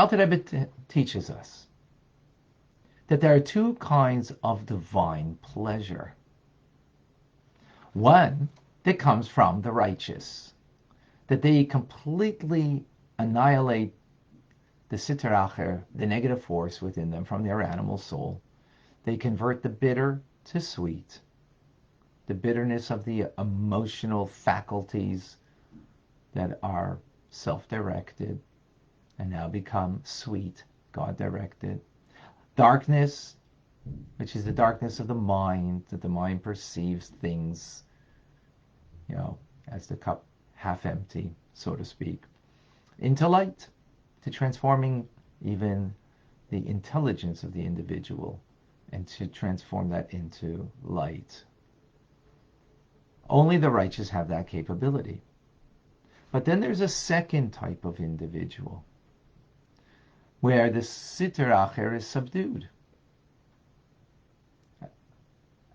Alter Rebbe teaches us that there are two kinds of divine pleasure. One that comes from the righteous, that they completely annihilate the sitter acher, the negative force within them from their animal soul. They convert the bitter to sweet, the bitterness of the emotional faculties that are self-directed and now become sweet, God-directed. Darkness, which is the darkness of the mind, that the mind perceives things, as the cup half empty, so to speak, into light, to transforming even the intelligence of the individual and to transform that into light. Only the righteous have that capability. But then there's a second type of individual where the sitter acher is subdued.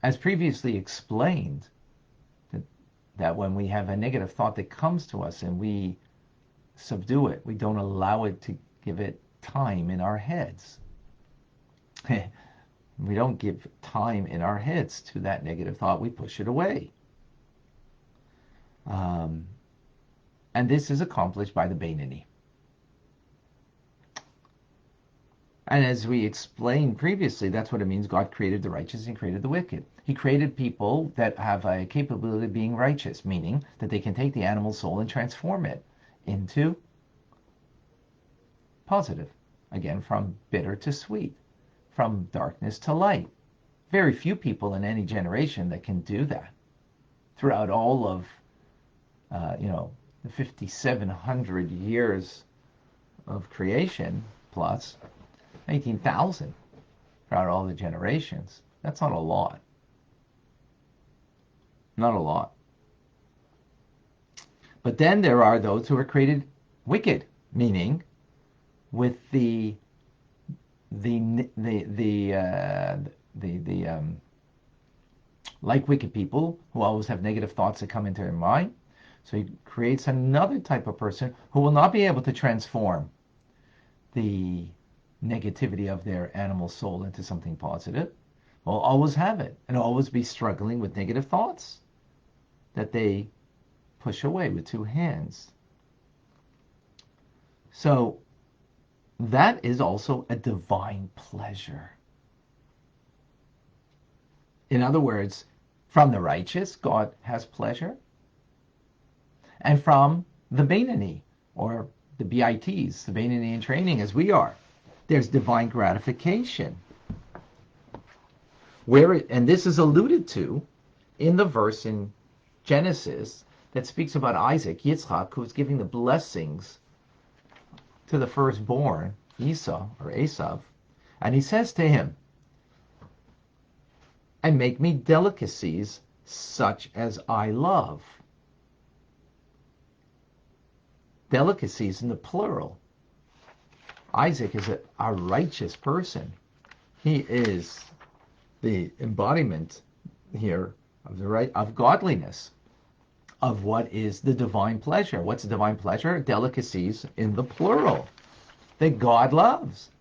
As previously explained, that when we have a negative thought that comes to us and we subdue it, we don't allow it to give it time in our heads. We don't give time in our heads to that negative thought. We push it away. And this is accomplished by the Beinoni. And as we explained previously, that's what it means. God created the righteous and created the wicked. He created people that have a capability of being righteous, meaning that they can take the animal soul and transform it into positive. Again, from bitter to sweet, from darkness to light. Very few people in any generation that can do that. Throughout all of, the 5,700 years of creation plus, 18,000 throughout all the generations. That's not a lot. Not a lot. But then there are those who are created wicked, meaning with like wicked people who always have negative thoughts that come into their mind. So he creates another type of person who will not be able to transform the negativity of their animal soul into something positive, will always have it and always be struggling with negative thoughts that they push away with two hands. So that is also a divine pleasure. In other words, from the righteous, God has pleasure. And from the Beinoni, or the BITs, the Beinoni in training as we are, there's divine gratification. And this is alluded to in the verse in Genesis that speaks about Isaac, Yitzchak, who's giving the blessings to the firstborn, Esau or Esav, and he says to him, "And make me delicacies such as I love." Delicacies in the plural. Isaac is a righteous person. He is the embodiment here of godliness, of what is the divine pleasure. What's the divine pleasure? Delicacies in the plural that God loves.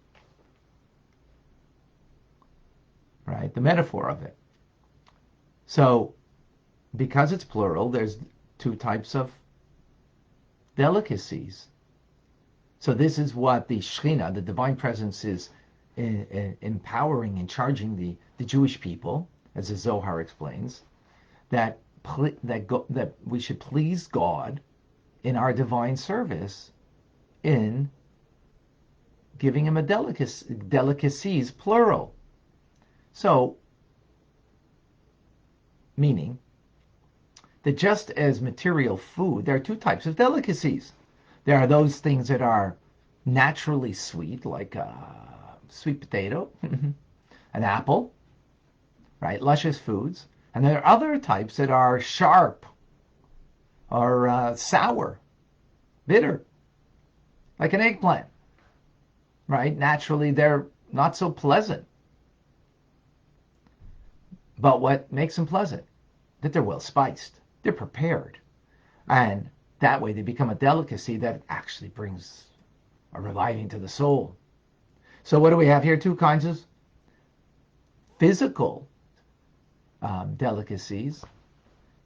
Right? The metaphor of it. So, because it's plural, there's two types of delicacies. So this is what the Shekhinah, the divine presence, is empowering and charging the Jewish people, as the Zohar explains, that we should please God in our divine service in giving him a delicacies, plural. So, meaning that just as material food, there are two types of delicacies. There are those things that are naturally sweet, like a sweet potato, an apple, right? Luscious foods. And there are other types that are sharp or sour, bitter, like an eggplant, right? Naturally, they're not so pleasant. But what makes them pleasant? That they're well spiced. They're prepared. And that way they become a delicacy that actually brings a reviving to the soul. So what do we have here? Two kinds of physical delicacies,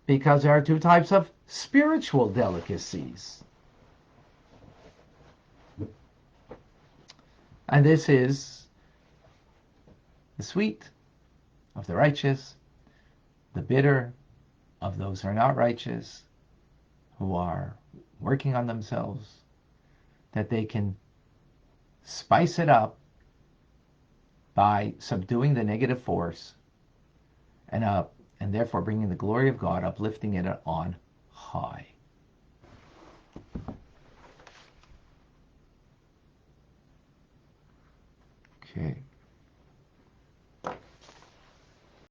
because there are two types of spiritual delicacies. And this is the sweet of the righteous, the bitter of those who are not righteous, who are working on themselves, that they can spice it up by subduing the negative force and therefore bringing the glory of God, uplifting it on high. Okay.